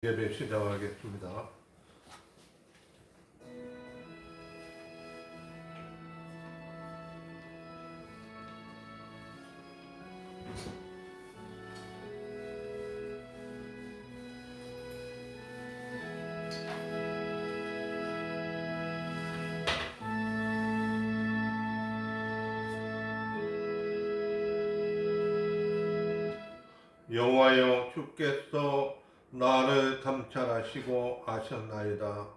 예배 시작하겠습니다. 여호와여, 주께서 나를 감찰하시고 아셨나이다.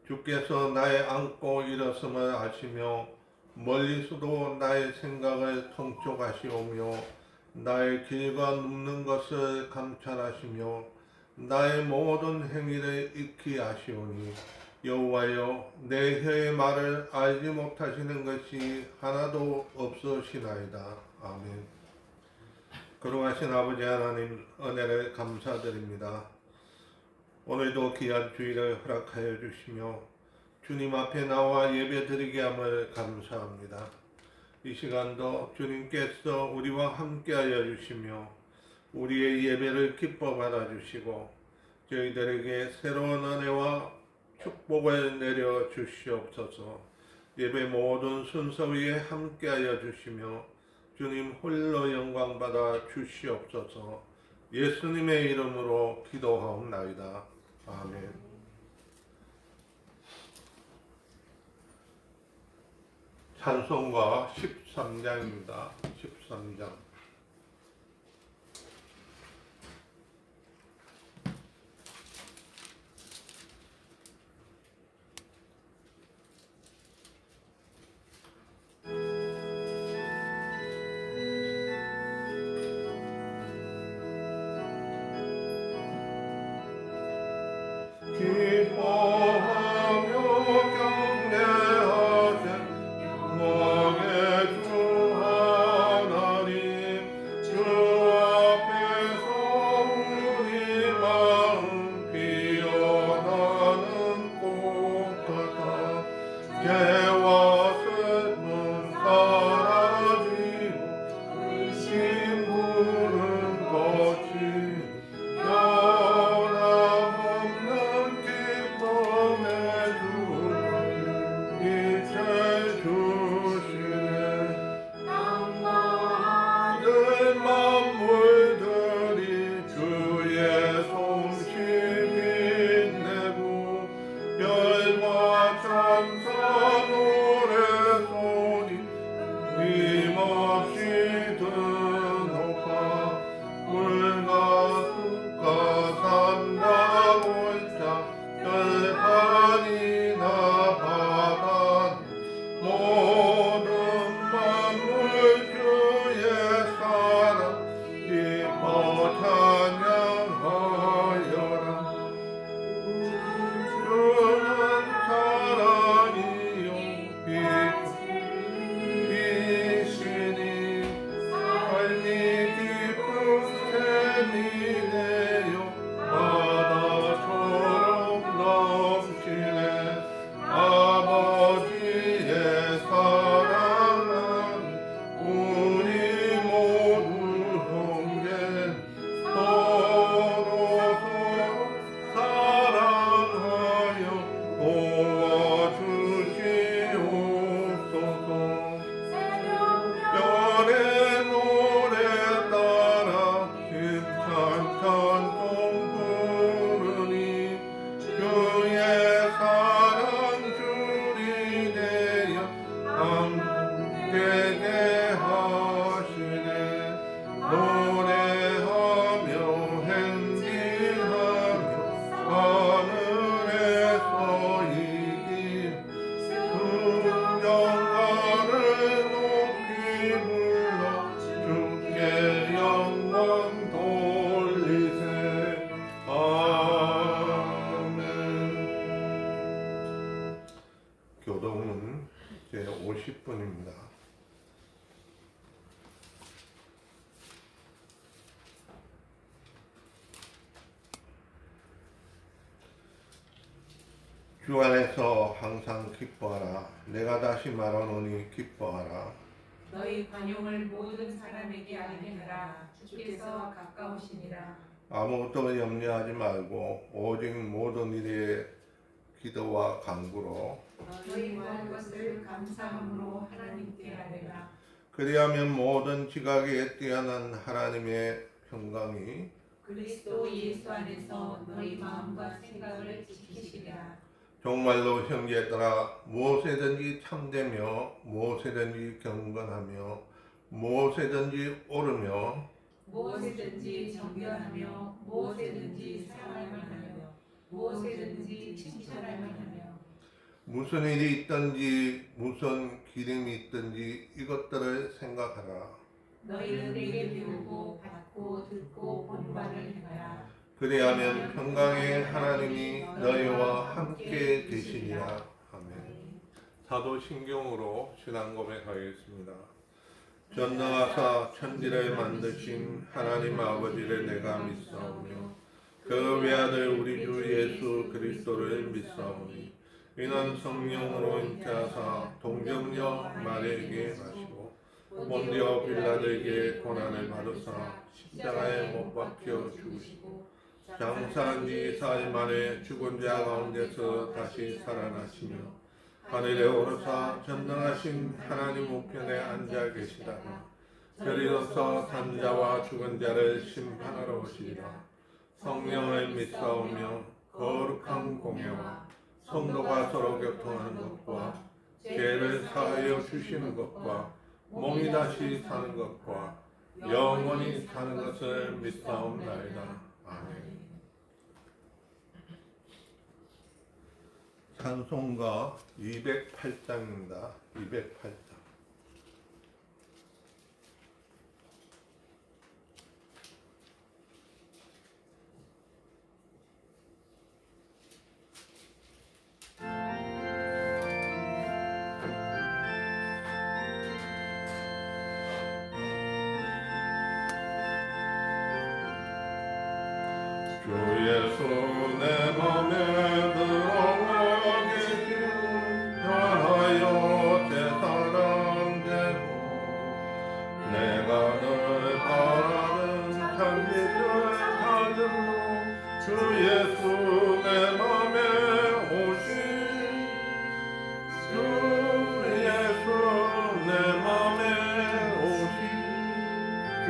주께서 나의 앉고 일어섬을 아시며 멀리서도 나의 생각을 통촉하시오며 나의 길과 눕는 것을 감찰하시며 나의 모든 행위를 익히 아시오니 여호와여, 내 혀의 말을 알지 못하시는 것이 하나도 없으시나이다. 아멘. 거룩하신 아버지 하나님, 은혜를 감사드립니다. 오늘도 귀한 주일을 허락하여 주시며 주님 앞에 나와 예배드리게 함을 감사합니다. 이 시간도 주님께서 우리와 함께하여 주시며 우리의 예배를 기뻐 받아주시고 저희들에게 새로운 은혜와 축복을 내려 주시옵소서. 예배 모든 순서 위에 함께하여 주시며 주님 홀로 영광 받아 주시옵소서. 예수님의 이름으로 기도하옵나이다. 아멘. 찬송가 13장입니다. 13장. 기뻐하며 경배하세 영광의 주 하나님, 주 앞에서 우리 마음 피어나는 꽃 같아 죄와 슬픔 사라지고 의심 부른 것이 교동은 제 50분입니다. 주 안에서 항상 기뻐하라. 내가 다시 말하노니 기뻐하라. 너희 관용을 모든 사람에게 알게 하라. 주께서 가까우시니라. 아무것도 염려하지 말고 오직 모든 일에 기도와 간구로 너희 구할 것을 감사함으로 하나님께 아뢰라. 그리하면 모든 지각에 뛰어난 하나님의 평강이 그리스도 예수 안에서 너희 마음과 생각을 지키시리라. 정말로 형제들아 무엇에든지 참되며 무엇에든지 경건하며 무엇에든지 옳으며 무엇이든지 정결하며 무엇이든지 사랑할 만하며 무엇이든지 칭찬할 만하며 무슨 일이 있든지 무슨 기름이 있든지 이것들을 생각하라. 너희는 내게 배우고 받고 듣고 본 바를 행하라. 그리하면 평강의 하나님이 너희와 함께 계시리라. 아멘. 사도신경으로 신앙 고백하겠습니다. 전능하사 천지를 만드신 하나님 아버지를 내가 믿사오며 그 외아들 우리 주 예수 그리스도를 믿사오니 이는 성령으로 잉태하사 동정녀 마리아에게 나시고 본디오 빌라도에게 고난을 받으사 십자가에 못 박혀 죽으시고 장사한 지 4일 만에 죽은 자 가운데서 다시 살아나시며 하늘에 오르사 전능하신 하나님 우편에 앉아 계시다가 저리로서 산자와 죽은 자를 심판하러 오시리라. 성령을 믿사오며 거룩한 공예와 성도가 서로 교통하는 것과 죄를 사하여 주시는 것과 몸이 다시 사는 것과 영원히 사는 것을 믿사옵나이다. 아멘. 찬송가 208장입니다. 208장. 주 예수 내 맘에 들어와 계시오. 하나여 제 사랑 되고 내가 늘 바라는 참빛을 찾으러 주 예수 내 맘에 오신 주 예수 내 맘에 오신 주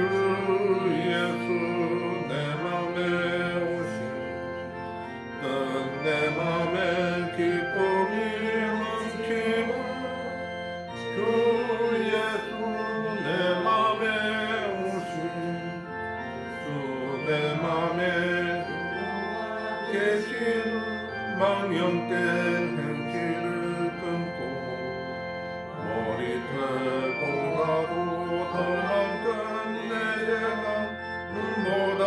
예수 내 맘에 내 맘에 기쁨이 넘치고 주 예수 내 맘에 오신 주 내 맘에 계신 망령된 행실을 끊고 머리털 보라도 더만큼 내 죄가 눈보다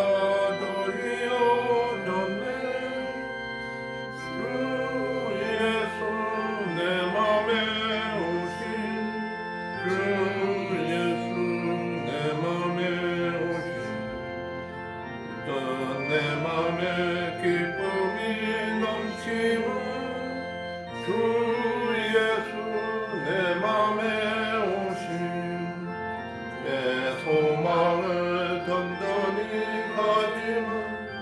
더 이어졌네. 내 맘에 기쁨이 넘치고 주 예수 내 맘에 오신 내 소망을 든든히 가지고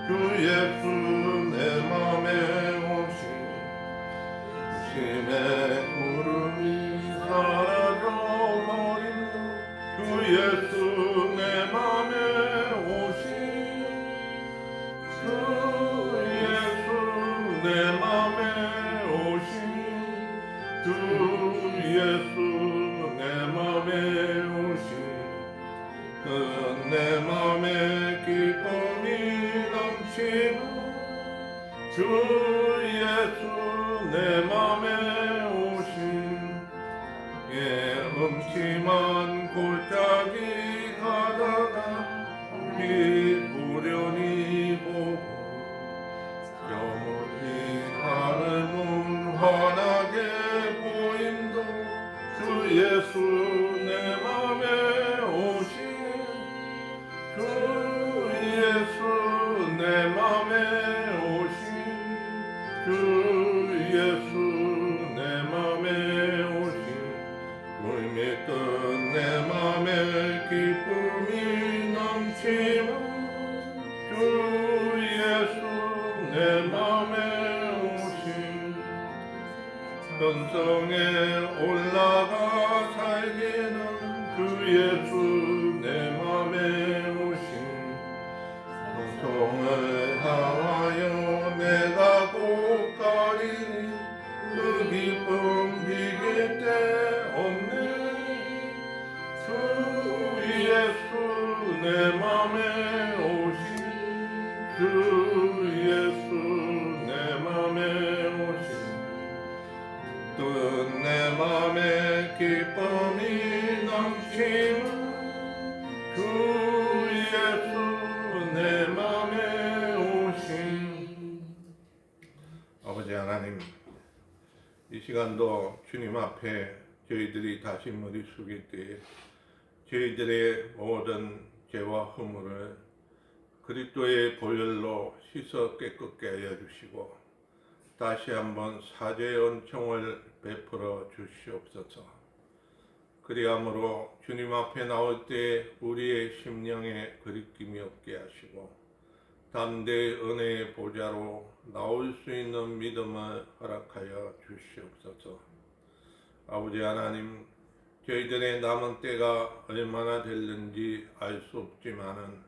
주 예수 내 맘에 오신 심의 구름이 사라져 버린 주 예수 내 맘에 오신 주 예수 내 맘에 오신 주 예수 내 맘에 오신 내 맘에 기쁨이 넘치고 주 예수 내 맘에 오신 음침한 골짜기 가다가 부련히 보고 영원히 하늘문 환하게 보인도 주 예수 내 맘에 오신 주 예수 내 맘에 오신 주 예수 내 맘에 오신 물 믿던 내 현성에 올라가 살기는 주 예수 내 맘에 오신 성성을 향하여 내가 꼭 가리니 그 기쁨 비길 데 없네. 주 예수 내 맘에 오신 주 예수 내 맘에 오신 또 내 맘에 기쁨이 넘치는 주 예수 내 맘에 오신 아버지 하나님, 이 시간도 주님 앞에 저희들이 다시 머리 숙일 때에 저희들의 모든 죄와 허물을 그리스도의 보혈로 씻어 깨끗게 하여 주시고 다시 한번 사죄의 은총을 베풀어 주시옵소서. 그리함으로 주님 앞에 나올 때 우리의 심령에 거리낌이 없게 하시고 담대의 은혜의 보좌로 나올 수 있는 믿음을 허락하여 주시옵소서. 아버지 하나님, 저희들의 남은 때가 얼마나 될는지 알 수 없지만은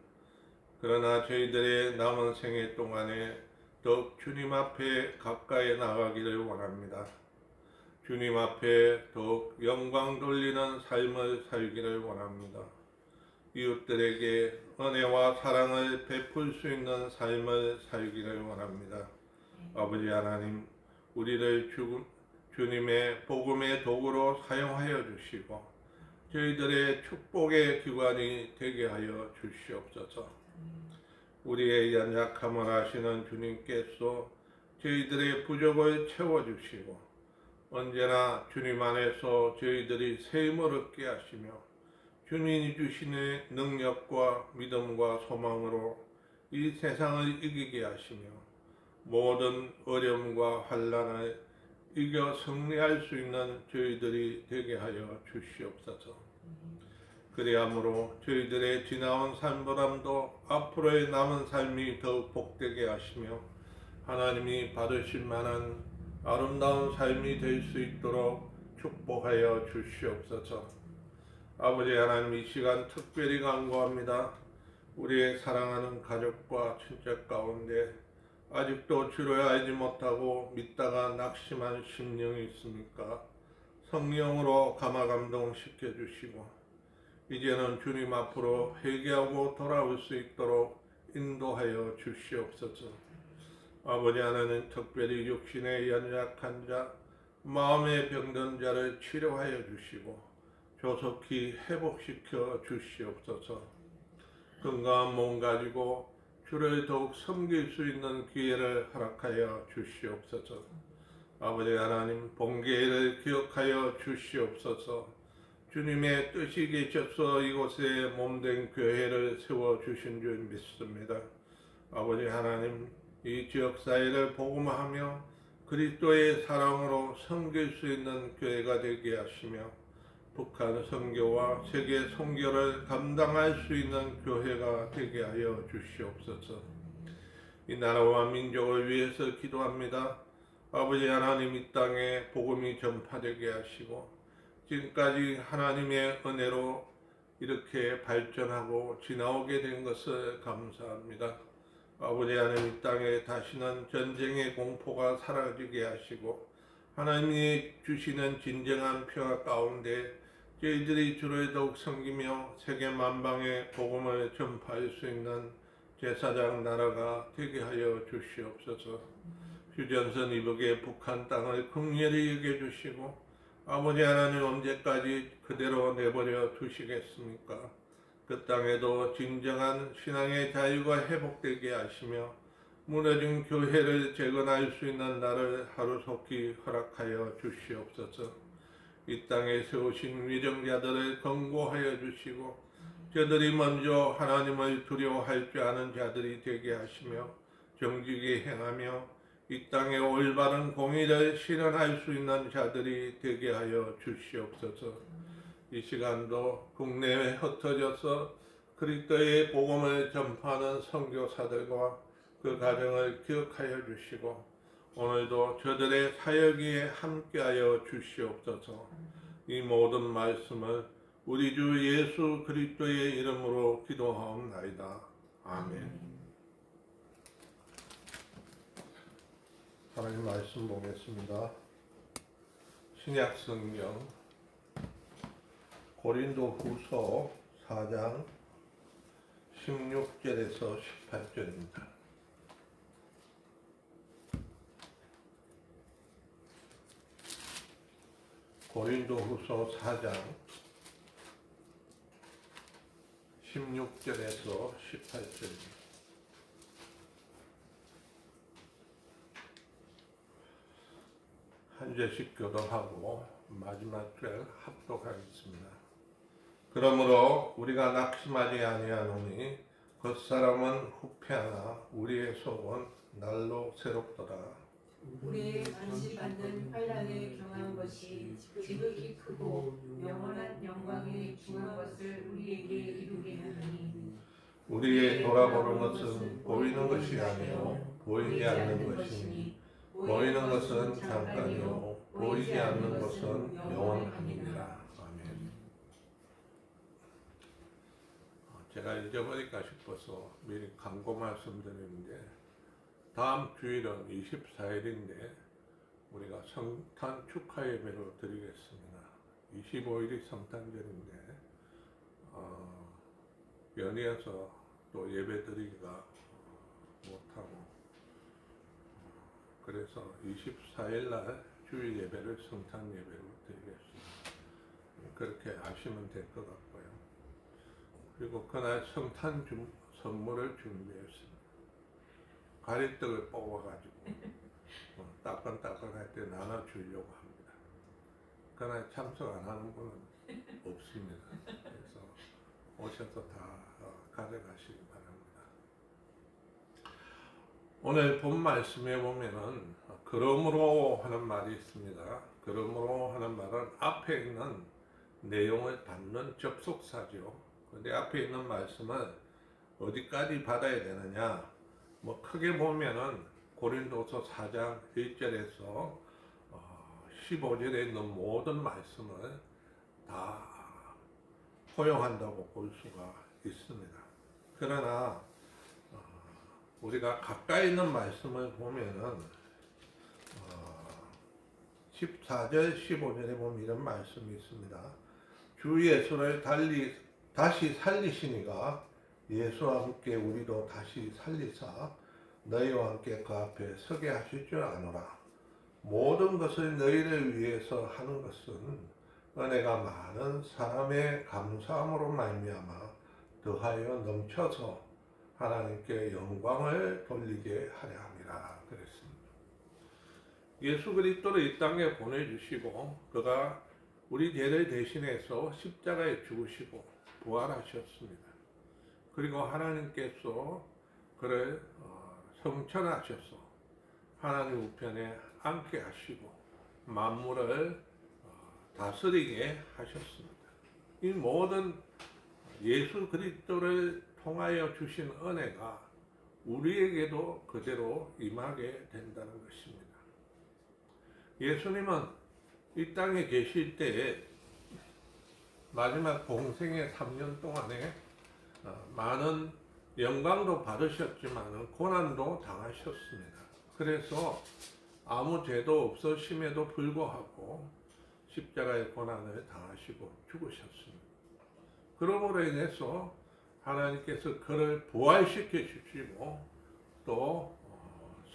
그러나 저희들의 남은 생애 동안에 더욱 주님 앞에 가까이 나가기를 원합니다. 주님 앞에 더욱 영광 돌리는 삶을 살기를 원합니다. 이웃들에게 은혜와 사랑을 베풀 수 있는 삶을 살기를 원합니다. 아버지 하나님, 우리를 주님의 복음의 도구로 사용하여 주시고 저희들의 축복의 기관이 되게 하여 주시옵소서. 우리의 연약함을 아시는 주님께서 저희들의 부족을 채워주시고 언제나 주님 안에서 저희들이 셈을 얻게 하시며 주님이 주시는 능력과 믿음과 소망으로 이 세상을 이기게 하시며 모든 어려움과 환난을 이겨 승리할 수 있는 저희들이 되게 하여 주시옵소서. 그리함으로 저희들의 지나온 삶보람도 앞으로의 남은 삶이 더욱 복되게 하시며 하나님이 받으실 만한 아름다운 삶이 될 수 있도록 축복하여 주시옵소서. 아버지 하나님, 이 시간 특별히 간구합니다. 우리의 사랑하는 가족과 친척 가운데 아직도 주를 알지 못하고 믿다가 낙심한 심령이 있습니까? 성령으로 감화 감동시켜 주시고 이제는 주님 앞으로 회개하고 돌아올 수 있도록 인도하여 주시옵소서. 아버지 하나님, 특별히 육신의 연약한 자, 마음의 병든 자를 치료하여 주시고 조속히 회복시켜 주시옵소서. 건강한 몸 가지고 주를 더욱 섬길 수 있는 기회를 허락하여 주시옵소서. 아버지 하나님, 본계를 기억하여 주시옵소서. 주님의 뜻이 계셔서 이곳에 몸된 교회를 세워주신 줄 믿습니다. 아버지 하나님, 이 지역사회를 복음화하며 그리스도의 사랑으로 섬길 수 있는 교회가 되게 하시며 북한 선교와 세계 선교를 감당할 수 있는 교회가 되게 하여 주시옵소서. 이 나라와 민족을 위해서 기도합니다. 아버지 하나님, 이 땅에 복음이 전파되게 하시고 지금까지 하나님의 은혜로 이렇게 발전하고 지나오게 된 것을 감사합니다. 아버지 하나님, 이 땅에 다시는 전쟁의 공포가 사라지게 하시고 하나님이 주시는 진정한 평화 가운데 저희들이 주를 더욱 섬기며 세계 만방에 복음을 전파할 수 있는 제사장 나라가 되게 하여 주시옵소서. 휴전선 이북의 북한 땅을 긍휼히 여겨주시고 아버지 하나님, 언제까지 그대로 내버려 두시겠습니까? 그 땅에도 진정한 신앙의 자유가 회복되게 하시며 무너진 교회를 재건할 수 있는 날을 하루속히 허락하여 주시옵소서. 이 땅에 세우신 위정자들을 권고하여 주시고 저들이 먼저 하나님을 두려워할 줄 아는 자들이 되게 하시며 정직히 행하며 이 땅에 올바른 공의를 실현할 수 있는 자들이 되게 하여 주시옵소서. 이 시간도 국내에 흩어져서 그리스도의 복음을 전파하는 선교사들과 그 가정을 기억하여 주시고 오늘도 저들의 사역에 함께하여 주시옵소서. 이 모든 말씀을 우리 주 예수 그리스도의 이름으로 기도하옵나이다. 아멘. 하나님 말씀 보겠습니다. 신약 성경 고린도 후서 4장 16절에서 18절입니다. 고린도 후서 4장 16절에서 18절입니다. 한 절씩 교도하고 마지막 절 합독하겠습니다. 그러므로 우리가 낙심하지 아니하노니 겉사람은 후패하나 우리의 속은 날로 새롭도다. 우리의 안시받는 환난에 경한 것이 지극히 크고 영원한 영광에 중한 것을 우리에게 이루게 하느니 우리의 돌아보는 것은 보이는 것이 아니요 보이지 않는 것이니 보이는 것은 잠깐이요 보이지 않는 것은 영원하니라. 아멘. 제가 잊어버릴까 싶어서 미리 광고 말씀드리는데 다음 주일은 24일인데 우리가 성탄 축하 예배로 드리겠습니다. 25일이 성탄절인데 연이어서 또 예배 드리기가 못하고 그래서 24일날 주일 예배를 성탄 예배로 드리겠습니다. 그렇게 아시면 될 것 같고요. 그리고 그날 성탄 선물을 준비했습니다. 가래떡을 뽑아가지고 따끈따끈할 때 나눠주려고 합니다. 그날 참석 안 하는 분은 없습니다. 그래서 오셔서 다 가져가시기 바랍니다. 오늘 본 말씀에 보면은 그러므로 하는 말이 있습니다. 그러므로 하는 말은 앞에 있는 내용을 받는 접속사죠. 근데 앞에 있는 말씀을 어디까지 받아야 되느냐? 뭐 크게 보면은 고린도서 4장 1절에서 15절에 있는 모든 말씀을 다 포용한다고 볼 수가 있습니다. 그러나 우리가 가까이 있는 말씀을 보면은 14절 15절에 보면 이런 말씀이 있습니다. 주 예수를 다시 살리시니가 예수와 함께 우리도 다시 살리사 너희와 함께 그 앞에 서게 하실 줄 아노라. 모든 것을 너희를 위해서 하는 것은 은혜가 많은 사람의 감사함으로 말미암아 더하여 넘쳐서 하나님께 영광을 돌리게 하려 함이라 그랬습니다. 예수 그리스도를 이 땅에 보내주시고 그가 우리 죄를 대신해서 십자가에 죽으시고 부활하셨습니다. 그리고 하나님께서 그를 성천하셔서 하나님 우편에 앉게 하시고 만물을 다스리게 하셨습니다. 이 모든 예수 그리스도를 통하여 주신 은혜가 우리에게도 그대로 임하게 된다는 것입니다. 예수님은 이 땅에 계실 때에 마지막 공생의 3년 동안에 많은 영광도 받으셨지만 고난도 당하셨습니다. 그래서 아무 죄도 없으심에도 불구하고 십자가의 고난을 당하시고 죽으셨습니다. 그러므로 인해서 하나님께서 그를 부활시켜 주시고 또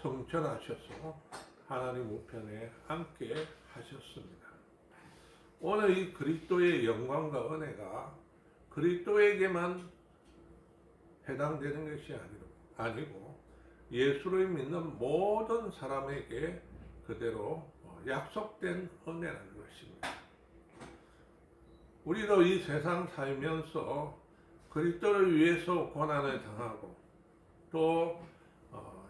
성천하셔서 하나님 우편에 앉게 하셨습니다. 오늘 이 그리스도의 영광과 은혜가 그리스도에게만 해당되는 것이 아니고 예수를 믿는 모든 사람에게 그대로 약속된 은혜라는 것입니다. 우리도 이 세상 살면서 그리스도를 위해서 고난을 당하고 또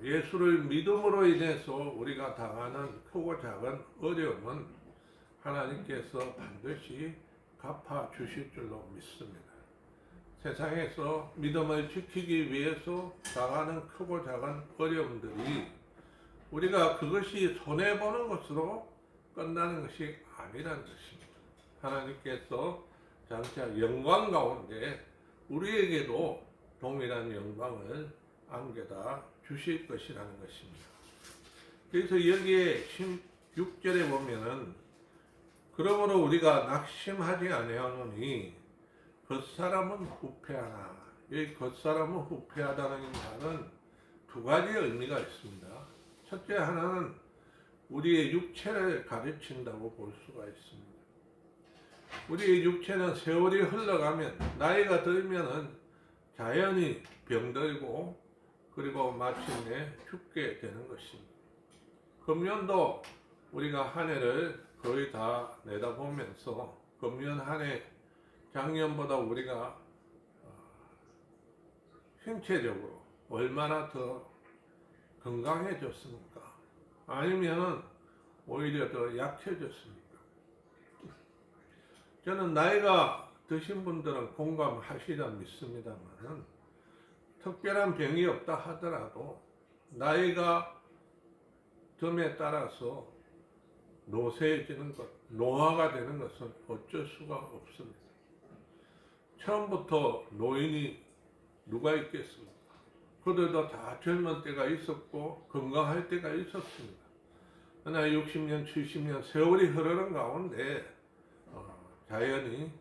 예수를 믿음으로 인해서 우리가 당하는 크고 작은 어려움은 하나님께서 반드시 갚아 주실 줄로 믿습니다. 세상에서 믿음을 지키기 위해서 당하는 크고 작은 어려움들이 우리가 그것이 손해보는 것으로 끝나는 것이 아니라는 것입니다. 하나님께서 장차 영광 가운데 우리에게도 동일한 영광을 안겨다 주실 것이라는 것입니다. 그래서 여기에 16절에 보면은 그러므로 우리가 낙심하지 아니하노니 겉사람은 후패하나, 이 겉사람은 후패하다는 말은 두 가지 의미가 있습니다. 첫째 하나는 우리의 육체를 가르친다고 볼 수가 있습니다. 우리의 육체는 세월이 흘러가면 나이가 들면은 자연히 병들고 그리고 마침내 죽게 되는 것입니다. 금년도 우리가 한 해를 거의 다 내다보면서 금년 한 해 작년보다 우리가 신체적으로 얼마나 더 건강해졌습니까? 아니면은 오히려 더 약해졌습니까? 저는 나이가 드신 분들은 공감하시라 믿습니다만은 특별한 병이 없다 하더라도 나이가 듦에 따라서 노쇠해지는 것, 노화가 되는 것은 어쩔 수가 없습니다. 처음부터 노인이 누가 있겠습니까? 그들도 다 젊은 때가 있었고 건강할 때가 있었습니다. 그러나 60년, 70년 세월이 흐르는 가운데 자연히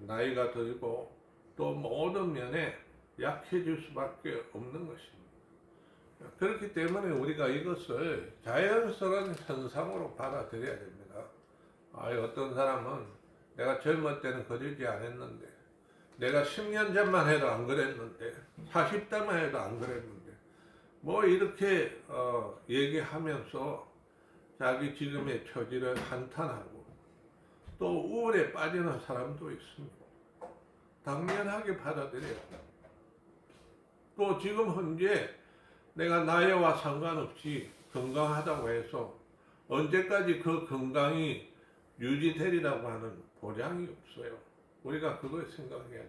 나이가 들고 또 모든 면에 약해질 수밖에 없는 것입니다. 그렇기 때문에 우리가 이것을 자연스러운 현상으로 받아들여야 됩니다. 어떤 사람은 내가 젊을 때는 그러지 않았는데, 내가 10년 전만 해도 안 그랬는데, 40대만 해도 안 그랬는데, 뭐 이렇게 얘기하면서 자기 지금의 처지를 한탄하고 또 우울에 빠지는 사람도 있습니다. 당연하게 받아들여야 합니다. 또 지금 현재 내가 나이와 상관없이 건강하다고 해서 언제까지 그 건강이 유지되리라고 하는 보장이 없어요. 우리가 그걸 생각해야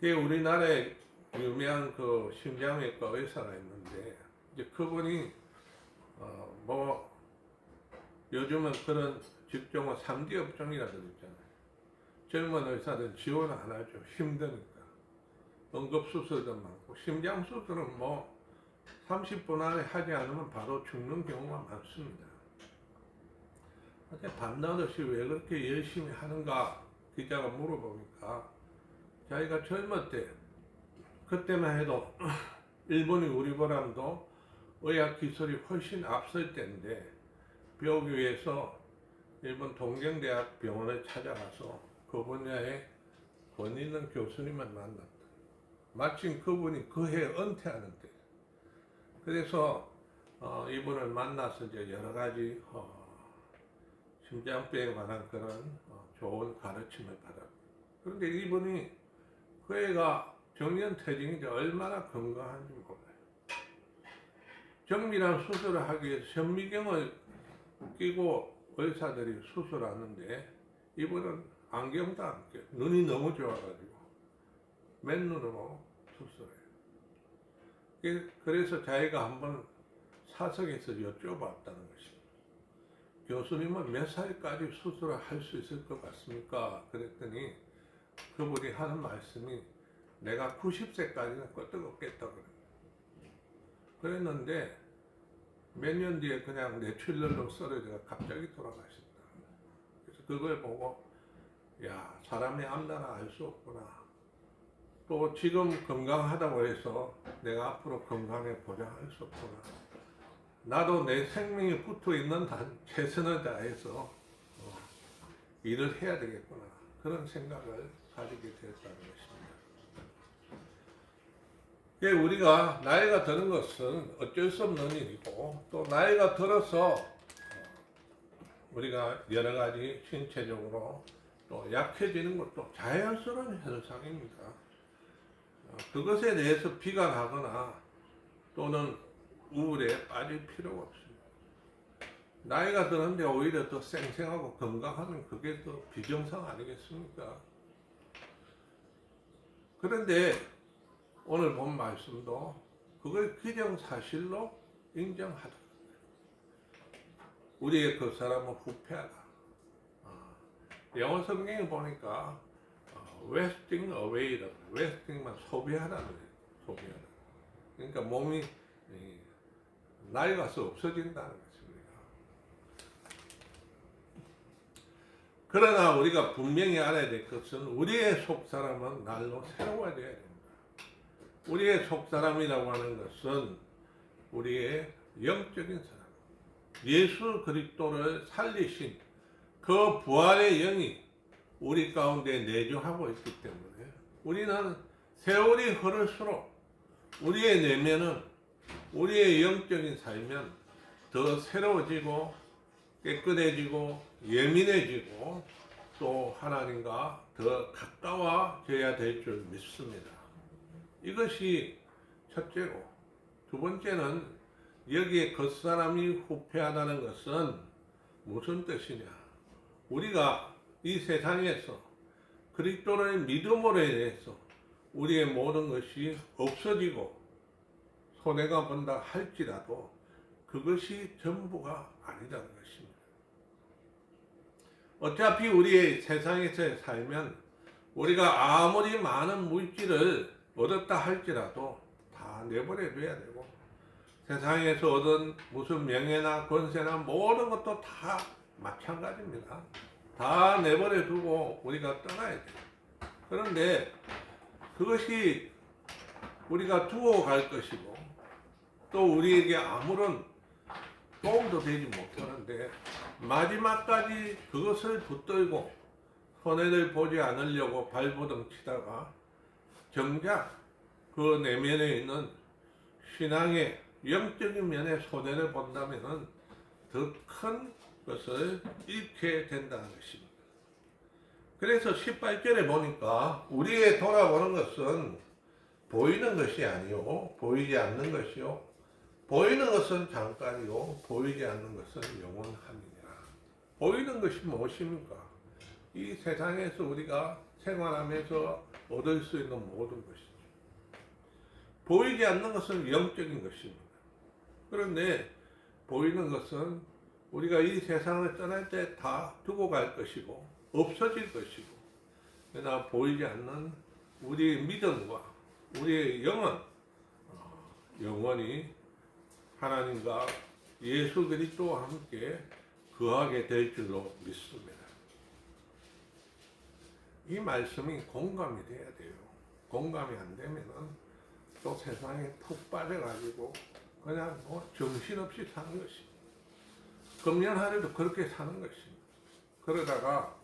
돼요. 우리나라에 유명한 그 심장외과 의사가 있는데 이제 그분이 요즘은 그런 직종은 3D 업종이라 그러잖아요. 젊은 의사들은 지원 안 하죠. 힘드니까. 응급수술도 많고 심장수술은 30분 안에 하지 않으면 바로 죽는 경우가 많습니다. 밤낮없이 왜 그렇게 열심히 하는가 기자가 물어보니까 자기가 젊을 때 그때만 해도 일본이 우리보다도 의학기술이 훨씬 앞설 때인데 배우기 위해서 일본 동경대학 병원을 찾아가서 그 분야에 권위 있는 교수님을 만났다. 마침 그분이 그 해 은퇴하는 때. 그래서 이분을 만나서 이제 여러 가지 심장병에 관한 그런 좋은 가르침을 받았고. 그런데 이분이 그 애가 정년퇴직이 이제 얼마나 건강한지 몰라요. 정밀한 수술을 하기 위해서 현미경을 끼고 의사들이 수술하는데 이분은 안경도 안 껴요. 눈이 너무 좋아가지고 맨눈으로 수술해요. 그래서 자기가 한번 사석에서 여쭤봤다는 것입니다. 교수님은 몇 살까지 수술을 할 수 있을 것 같습니까? 그랬더니 그분이 하는 말씀이 내가 90세까지는 끄떡없겠다 그래요. 그랬는데 몇 년 뒤에 그냥 뇌출혈로 쓰러져서 갑자기 돌아가셨다. 그래서 그걸 보고 야, 사람의 앞나라 알 수 없구나. 또 지금 건강하다고 해서 내가 앞으로 건강에 보장할 수 없구나. 나도 내 생명이 붙어 있는 한 최선을 다해서 일을 해야 되겠구나. 그런 생각을 가지게 되었다는 것입니다. 우리가 나이가 드는 것은 어쩔 수 없는 일이고 또 나이가 들어서 우리가 여러 가지 신체적으로 또 약해지는 것도 자연스러운 현상입니다. 그것에 대해서 비관하거나 또는 우울에 빠질 필요가 없습니다. 나이가 드는데 오히려 더 쌩쌩하고 건강하면 그게 더 비정상 아니겠습니까? 그런데 오늘 본 말씀도 그걸 기정사실로 인정하다. 우리의 그 사람은 후패하다. 영어 성경에 보니까 wasting away라고, wasting만 소비하라는 거예요. 소비하다. 그러니까 몸이 낡아서 없어진다는 것입니다. 그러나 우리가 분명히 알아야 될 것은 우리의 속사람은 날로 새로워져야 됩니다. 우리의 속사람이라고 하는 것은 우리의 영적인 사람, 예수 그리스도를 살리신 그 부활의 영이 우리 가운데 내주하고 있기 때문에 우리는 세월이 흐를수록 우리의 내면은, 우리의 영적인 삶은 더 새로워지고 깨끗해지고 예민해지고 또 하나님과 더 가까워져야 될 줄 믿습니다. 이것이 첫째고, 두 번째는 여기에 겉사람이 후패하다는 것은 무슨 뜻이냐? 우리가 이 세상에서 그리스도의 믿음으로 인해서 우리의 모든 것이 없어지고 손해가 본다 할지라도 그것이 전부가 아니라는 것입니다. 어차피 우리의 세상에서 살면 우리가 아무리 많은 물질을 얻었다 할지라도 다 내버려둬야 되고, 세상에서 얻은 무슨 명예나 권세나 모든 것도 다 마찬가지입니다. 다 내버려두고 우리가 떠나야 돼요. 그런데 그것이 우리가 두고 갈 것이고 또 우리에게 아무런 도움도 되지 못하는데 마지막까지 그것을 붙들고 손해를 보지 않으려고 발버둥 치다가 정작 그 내면에 있는 신앙의 영적인 면에 손해를 본다면 더 큰 것을 잃게 된다는 것입니다. 그래서 18절에 보니까 우리의 돌아보는 것은 보이는 것이 아니요 보이지 않는 것이요, 보이는 것은 잠깐이요 보이지 않는 것은 영원함이니라. 보이는 것이 무엇입니까? 이 세상에서 우리가 생활하면서 얻을 수 있는 모든 것이죠. 보이지 않는 것은 영적인 것입니다. 그런데 보이는 것은 우리가 이 세상을 떠날 때 다 두고 갈 것이고 없어질 것이고, 그러나 보이지 않는 우리의 믿음과 우리의 영은 영원히 하나님과 예수 그리스도와 함께 거하게 될 줄로 믿습니다. 이 말씀이 공감이 돼야 돼요. 공감이 안 되면은 또 세상에 푹 빠져가지고 그냥 정신없이 사는 것입니다. 금년하루도 그렇게 사는 것입니다. 그러다가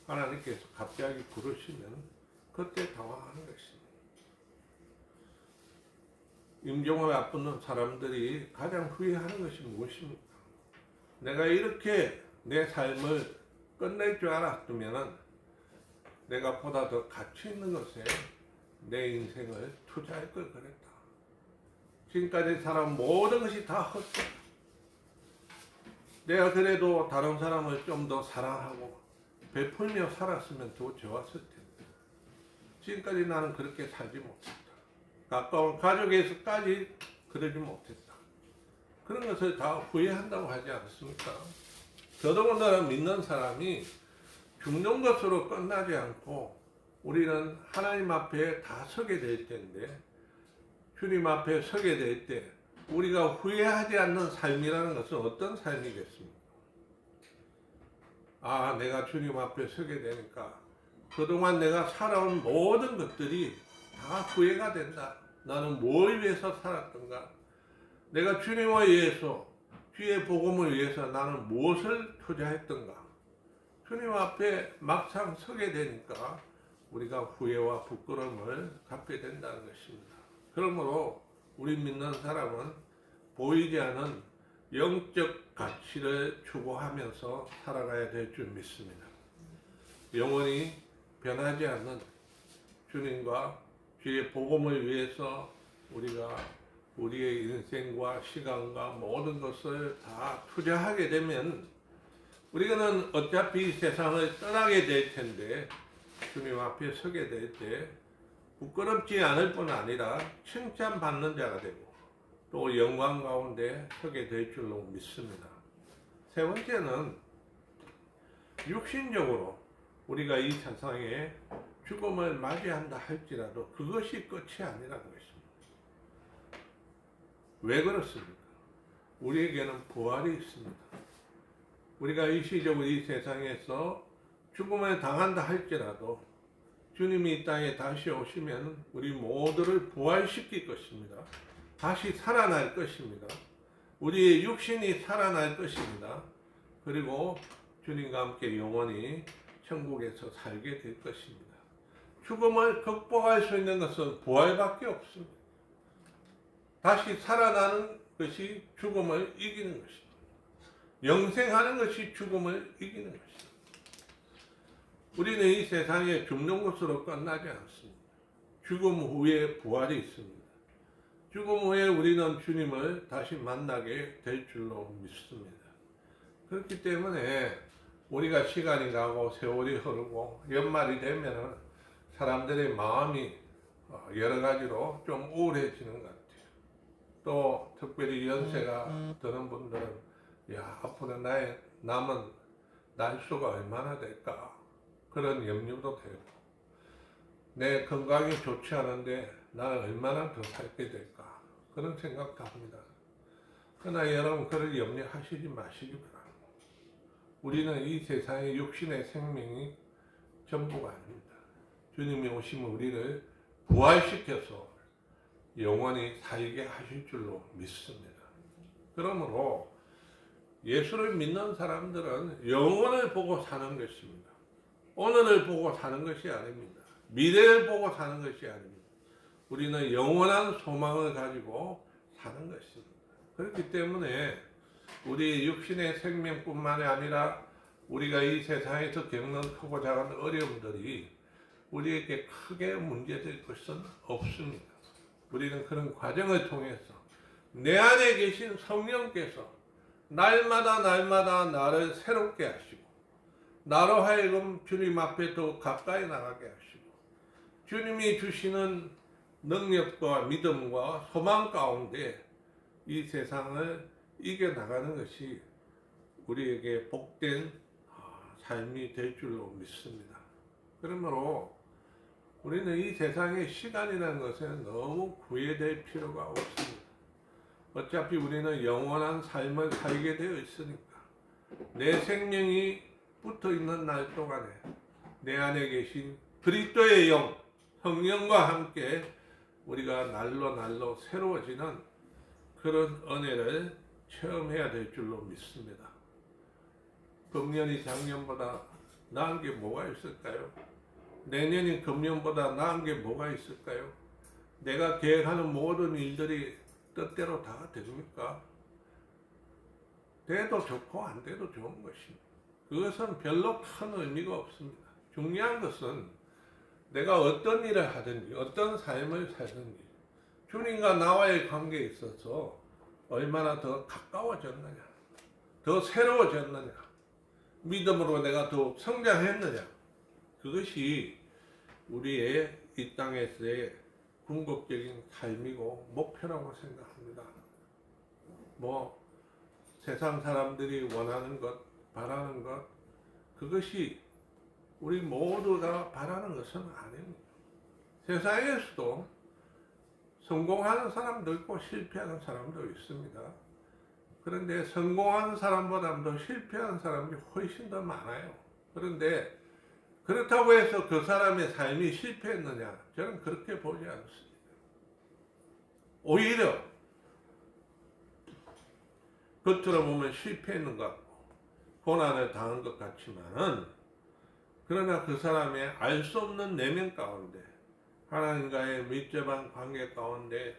하나님께서 갑자기 부르시면 그때 당황하는 것입니다. 임종을 앞두는 사람들이 가장 후회하는 것이 무엇입니까? 내가 이렇게 내 삶을 끝낼 줄 알았으면 내가 보다 더 가치 있는 것에 내 인생을 투자할 걸 그랬다. 지금까지 살아온 모든 것이 다 헛되다. 내가 그래도 다른 사람을 좀 더 사랑하고 베풀며 살았으면 더 좋았을 텐데 지금까지 나는 그렇게 살지 못했다. 가까운 가족에서까지 그러지 못했다. 그런 것을 다 후회한다고 하지 않습니까? 더더군다나 믿는 사람이 죽는 것으로 끝나지 않고 우리는 하나님 앞에 다 서게 될 텐데, 주님 앞에 서게 될 때 우리가 후회하지 않는 삶이라는 것은 어떤 삶이겠습니까? 아, 내가 주님 앞에 서게 되니까 그동안 내가 살아온 모든 것들이 다 후회가 된다. 나는 뭘 위해서 살았던가? 내가 주님을 위해서, 주의 복음을 위해서 나는 무엇을 투자했던가? 주님 앞에 막상 서게 되니까 우리가 후회와 부끄러움을 갖게 된다는 것입니다. 그러므로 우리 믿는 사람은 보이지 않은 영적 가치를 추구하면서 살아가야 될 줄 믿습니다. 영원히 변하지 않는 주님과 주의 복음을 위해서 우리가 우리의 인생과 시간과 모든 것을 다 투자하게 되면 우리는 어차피 세상을 떠나게 될 텐데 주님 앞에 서게 될 때 부끄럽지 않을 뿐 아니라 칭찬받는 자가 되고 또 영광 가운데 서게 될 줄로 믿습니다. 세 번째는 육신적으로 우리가 이 세상에 죽음을 맞이한다 할지라도 그것이 끝이 아니라고 했습니다. 왜 그렇습니까? 우리에게는 부활이 있습니다. 우리가 일시적으로 이 세상에서 죽음을 당한다 할지라도 주님이 이 땅에 다시 오시면 우리 모두를 부활시킬 것입니다. 다시 살아날 것입니다. 우리의 육신이 살아날 것입니다. 그리고 주님과 함께 영원히 천국에서 살게 될 것입니다. 죽음을 극복할 수 있는 것은 부활밖에 없습니다. 다시 살아나는 것이 죽음을 이기는 것입니다. 영생하는 것이 죽음을 이기는 것입니다. 우리는 이 세상에 죽는 것으로 끝나지 않습니다. 죽음 후에 부활이 있습니다. 죽음 후에 우리는 주님을 다시 만나게 될 줄로 믿습니다. 그렇기 때문에 우리가 시간이 가고 세월이 흐르고 연말이 되면 사람들의 마음이 여러 가지로 좀 우울해지는 것 같아요. 또 특별히 연세가 드는 분들은 야, 앞으로 나의 남은 날수가 얼마나 될까 그런 염려도 되고 내 건강이 좋지 않은데 나는 얼마나 더 살게 될까 그런 생각도 합니다. 그러나 여러분 그런 염려하시지 마시기 바랍니다. 우리는 이 세상의 육신의 생명이 전부가 아닙니다. 주님이 오시면 우리를 부활시켜서 영원히 살게 하실 줄로 믿습니다. 그러므로 예수를 믿는 사람들은 영원을 보고 사는 것입니다. 오늘을 보고 사는 것이 아닙니다. 미래를 보고 사는 것이 아닙니다. 우리는 영원한 소망을 가지고 사는 것입니다. 그렇기 때문에 우리 육신의 생명뿐만이 아니라 우리가 이 세상에서 겪는 크고 작은 어려움들이 우리에게 크게 문제될 것은 없습니다. 우리는 그런 과정을 통해서 내 안에 계신 성령께서 날마다 나를 새롭게 하시고 나로 하여금 주님 앞에 더 가까이 나가게 하시고 주님이 주시는 능력과 믿음과 소망 가운데 이 세상을 이겨나가는 것이 우리에게 복된 삶이 될 줄로 믿습니다. 그러므로 우리는 이 세상의 시간이라는 것에 너무 구애될 필요가 없습니다. 어차피 우리는 영원한 삶을 살게 되어 있으니까 내 생명이 붙어 있는 날 동안에 내 안에 계신 그리스도의 영, 성령과 함께 우리가 날로 새로워지는 그런 은혜를 체험해야 될 줄로 믿습니다. 금년이 작년보다 나은 게 뭐가 있을까요? 내년이 금년보다 나은 게 뭐가 있을까요? 내가 계획하는 모든 일들이 뜻대로 다 됩니까? 돼도 좋고 안 돼도 좋은 것입니다. 그것은 별로 큰 의미가 없습니다. 중요한 것은 내가 어떤 일을 하든지 어떤 삶을 살든지 주님과 나와의 관계에 있어서 얼마나 더 가까워졌느냐, 더 새로워졌느냐, 믿음으로 내가 더 성장했느냐, 그것이 우리의 이 땅에서의 궁극적인 삶이고 목표라고 생각합니다. 세상 사람들이 원하는 것, 바라는 것, 그것이 우리 모두가 바라는 것은 아닙니다. 세상에서도 성공하는 사람도 있고 실패하는 사람도 있습니다. 그런데 성공하는 사람보다 실패하는 사람이 훨씬 더 많아요. 그런데 그렇다고 해서 그 사람의 삶이 실패했느냐? 저는 그렇게 보지 않습니다. 오히려 겉으로 보면 실패했는 것 같고 고난을 당한 것 같지만은 그러나 그 사람의 알 수 없는 내면 가운데 하나님과의 밀접한 관계 가운데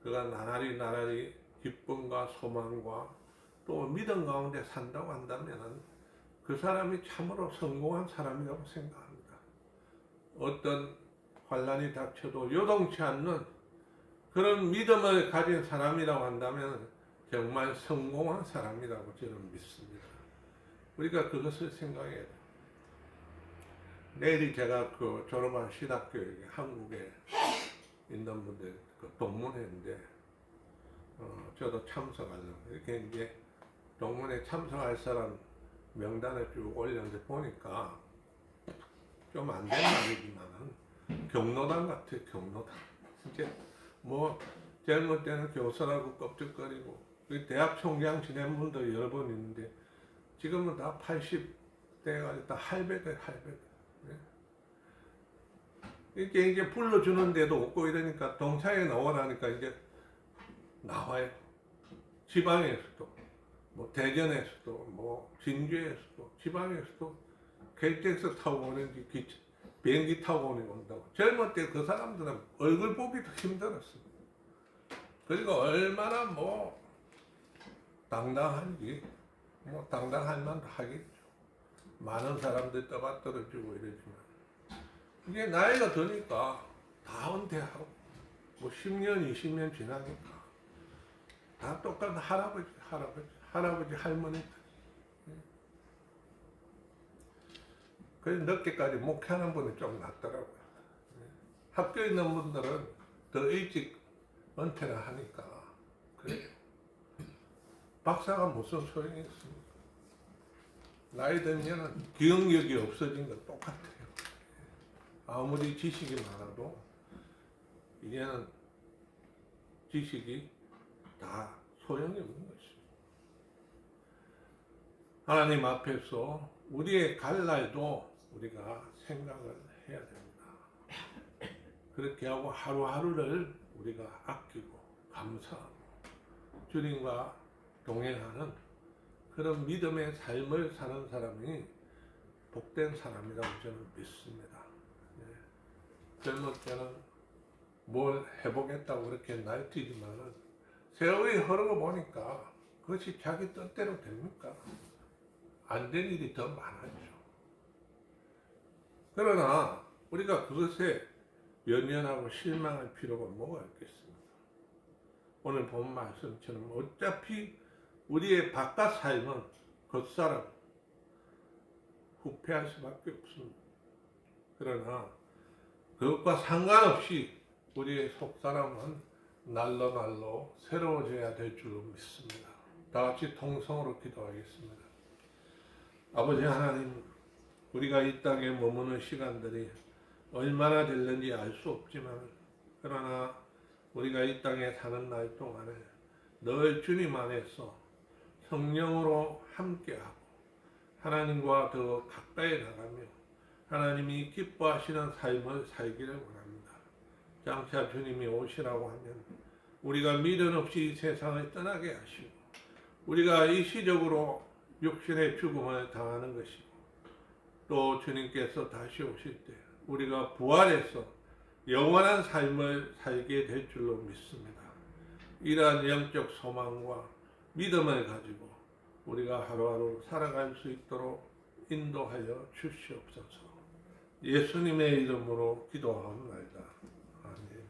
그가 나날이 기쁨과 소망과 또 믿음 가운데 산다고 한다면 그 사람이 참으로 성공한 사람이라고 생각합니다. 어떤 환난이 닥쳐도 요동치 않는 그런 믿음을 가진 사람이라고 한다면 정말 성공한 사람이라고 저는 믿습니다. 우리가 그것을 생각해야 돼요. 내일이 제가 그 졸업한 신학교에 한국에 있는 분들 그 동문회인데 저도 참석하려고 이렇게 이제 동문회 참석할 사람 명단을 쭉 올렸는데 보니까 좀 안 된 말이지만은 경로당 같아요. 경로당. 이제 뭐 젊을 때는 교수라고 껍질거리고 대학 총장 지낸 분도 여러 번 있는데 지금은 다 80대가 다 할배들. 이렇게 이제 불러주는데도 없고 이러니까 동창회 나오라니까 이제 나와요. 지방에서도, 뭐 대전에서도, 뭐 진주에서도, 지방에서도 KTX 타고 오는지 비행기 타고 온다고. 젊을 때 그 사람들은 얼굴 보기도 힘들었습니다. 그리고 얼마나 뭐 당당한지, 뭐 당당할 만도 하겠죠. 많은 사람들 떠받들어주고 이러지만 이게 나이가 드니까 다 은퇴하고 뭐 10년, 20년 지나니까 다 똑같은 할아버지, 할머니. 그래서 늦게까지 목회하는 분이 좀 낫더라고요. 학교에 있는 분들은 더 일찍 은퇴를 하니까 그래요. 박사가 무슨 소용이 있습니까? 나이 들면 기억력이 없어진 건 똑같아요. 아무리 지식이 많아도 이제는 지식이 다 소용이 없는 것입니다. 하나님 앞에서 우리의 갈 날도 우리가 생각을 해야 됩니다. 그렇게 하고 하루하루를 우리가 아끼고 감사하고 주님과 동행하는 그런 믿음의 삶을 사는 사람이 복된 사람이라고 저는 믿습니다. 젊을 때는 뭘 해보겠다고 그렇게 날뛰지만은 세월이 흐르고 보니까 그것이 자기 뜻대로 됩니까? 안 된 일이 더 많았죠. 그러나 우리가 그것에 연연하고 실망할 필요가 뭐가 있겠습니까? 오늘 본 말씀처럼 어차피 우리의 바깥 삶은 겉사람 후패할 수밖에 없습니다. 그러나 그것과 상관없이 우리의 속사람은 날로 새로워져야 될 줄로 믿습니다. 다 같이 통성으로 기도하겠습니다. 아버지 하나님, 우리가 이 땅에 머무는 시간들이 얼마나 될는지 알 수 없지만 그러나 우리가 이 땅에 사는 날 동안에 늘 주님 안에서 성령으로 함께하고 하나님과 더 가까이 나가며 하나님이 기뻐하시는 삶을 살기를 원합니다. 장차 주님이 오시라고 하면 우리가 미련 없이 이 세상을 떠나게 하시고 우리가 일시적으로 육신의 죽음을 당하는 것이고 또 주님께서 다시 오실 때 우리가 부활해서 영원한 삶을 살게 될 줄로 믿습니다. 이러한 영적 소망과 믿음을 가지고 우리가 하루하루 살아갈 수 있도록 인도하여 주시옵소서. 예수님의 이름으로 기도하옵나이다. 아멘.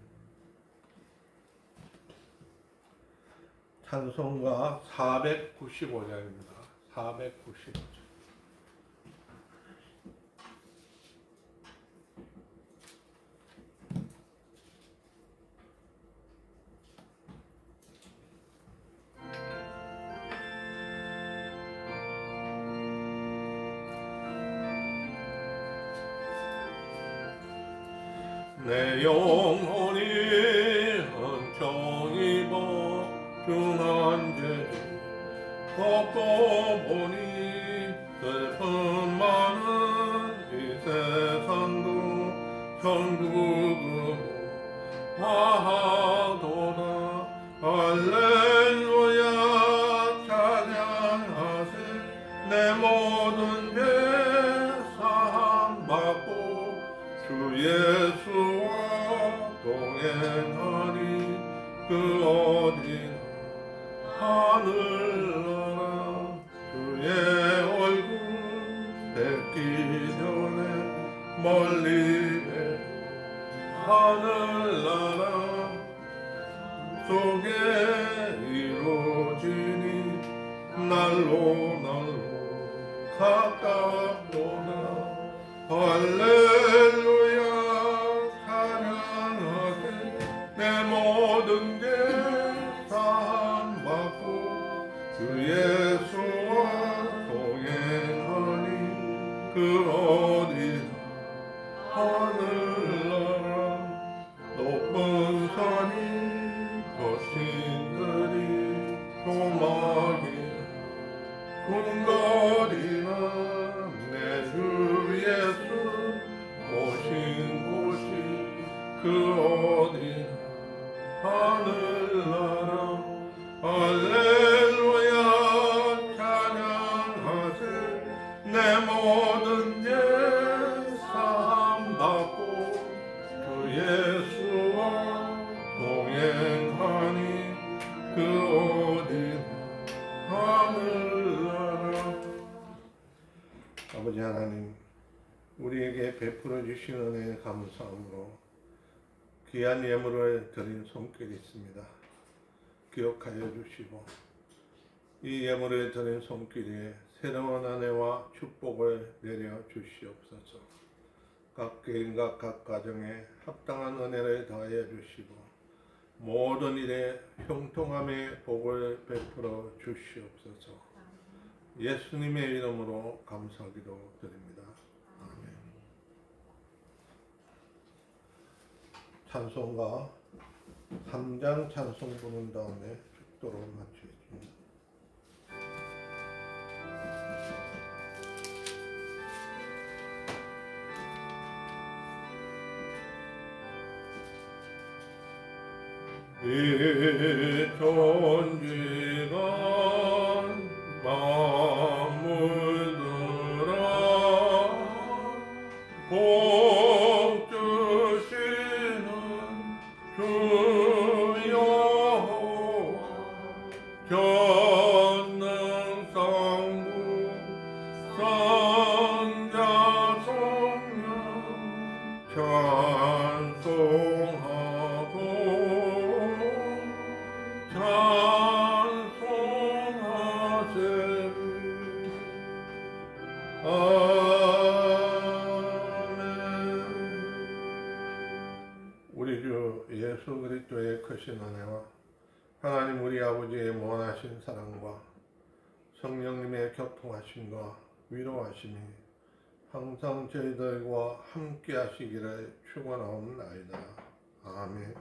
찬송가 495장입니다. 495장. 내 영혼이 은총이 복중한 죄 걷고 보니 슬픔 많은 이 세상도 천국으로 가도다. 할렐루야 찬양하세. 내 모든 죄 사함받고 주 예수와 동행하니 그 어디나 하늘나라. 주의 얼굴 뵙기 전에 멀리 뵈고 하늘나라 속에 이루어지니 날로 가깝도다. 할렐루야 찬양하세 내 모든 죄 사함받고 주 예수와 동행하니 그 어디나 하늘나라 높은 산이 거신들이 조막이나 궁궐이나 내 주 예수 오신 곳이 그 어디나 하늘나라 할렐루야 찬양하세 내 모든 죄 사함받고 주 예수와 동행하니 그 어디나 하늘나라. 아버지 하나님, 우리에게 베풀어 주신 은혜에 감사함으로 귀한 예물을 드린 손길이 있습니다. 기억하여 주시고 이 예물을 드린 손길에 새로운 은혜와 축복을 내려 주시옵소서. 각 개인과 각 가정에 합당한 은혜를 더하여 주시고 모든 일에 형통함의 복을 베풀어 주시옵소서. 예수님의 이름으로 감사기도 드립니다. 아멘. 찬송가 3장 찬송 부른 다음에 축도로 마치겠습니다. 이 존귀가 만물들아 복 주시는 주 여호와 전능성부 선자 성령 찬송하고 찬송하세. 아멘. 우리 주 예수 그리스도의 크신 은혜와 하나님 우리 아버지의 무한하신 사랑과 성령님의 교통하심과 위로하심이 항상 저희들과 함께 하시기를 축원하옵나이다. 아멘.